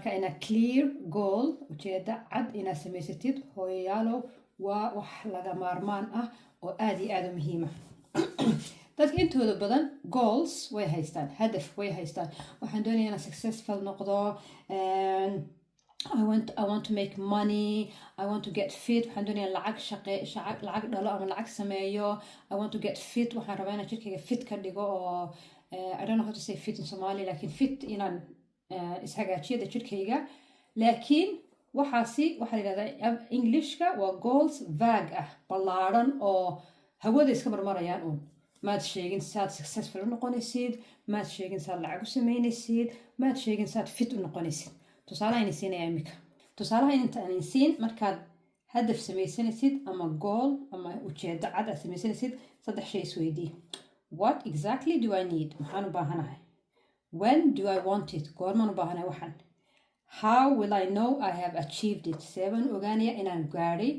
marka ina clear goal ujeeda cad ina samaysatid hooyayaalow waa wax laga maarmaan ah oo aad iyo aad u muhiim ah dadka intooda badan goals way haystaan hadaf way haystaan waxaan doonayaa inaan successful noqdo I want to make money I want to get fit waxaan doonayaa lacag dhalo ama lacag sameeyo I want to get fit waxaan rabaa inaan jirkayga fit ka dhigo oo I don't know how to say fit in Somali laakiin fit inaan ishagaajiyada jirkayga laakiin waxaasi waxaa la yidhahdaa Englishka waa goals vague ah ballaaran oo hawada iska marmarayaan uun maad sheegin saad successful u noqonaysid maad sheegin saad lacag u samaynaysid maad sheegin saad fit u noqonaysid tusaalaha ayna siinaya imika tusaalaha inta aanay siin markaad hadaf samaysanaysid ama goal ama ujeedo cad aad samaysanaysid 3 shay isweydii what exactly do I need maxaan u baahanahay when do I want it goormaan u baahanahay waxaan how will I know I have achieved it seven ogaanaya inaan gaadhay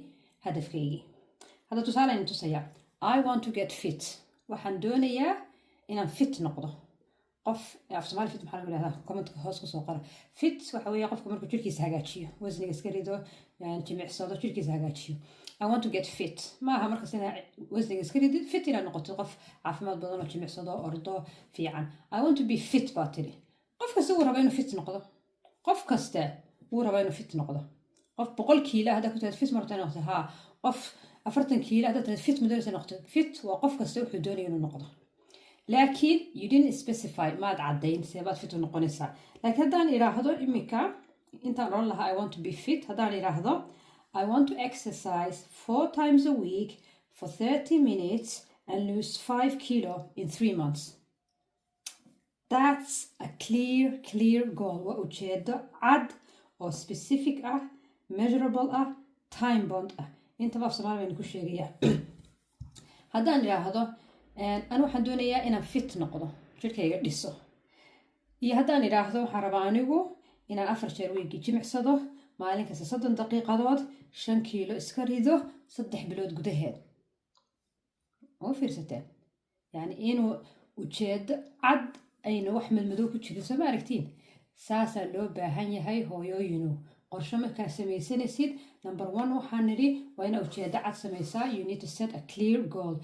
hadafkaygii hadda tusaale ayna tusaya I want to get fit waxaan doonayaa inaan fit noqdo qof af Soomaali fit maxaa lagu yiraahdaa comment-ka hoos ku soo qora fit waxa weeye qofka markuu jirkiisa hagaajiyo wasniga iska rido jimicsado jirkiisa hagaajiyo I want to get fit maaha markaas inaad wasniga iska ridid fit inaad noqoto qof caafimaad badan oo jimicsado ordo fiican I want to be fit baa tiri qof kasta wuu rabaa inuu fit noqdo qof kasta wuu rabaa inuu fit noqdo qof 100 kiilo hadda ku tahay fit martay noqdo ha qof 40 kiilo hadda tahay fit muddo noqdo fit waa qof kasta wuxuu doonayaa inuu noqdo laakiin you didn't specify maad caddayn seebaad fit u noqonaysaa laakiin haddaan idhaahdo imika intaan oran lahaa I want to be fit haddaan idhaahdo I want to exercise 4 times a week for 30 minutes and lose 5 kilo in 3 months that's a clear goal waa ujeedo cad oo specific ah measurable ah time bound ah intaba af Soomaali baynu ku sheegayaa haddaan idhaahdo أنا waxaan doonayaa inaan fit noqdo jirkayga dhiso iyo haddaan idhaahdo waxaan rabaa anigu inaan 4 jeer weekii jimicsado maalin kasta 30 daqiiqadood 5 kiilo iska rido 3 bilood gudaheed oo fiirsateen yani inuu ujeedo cad ayna wax madmadow ku jirin soo ma aragtiin saasaa loo baahan yahay hooyooyinu qorshe markaa samaysanaysid number 1 waxaan nidhi waa inaa ujeedo cad samaysaa you need to set a clear goal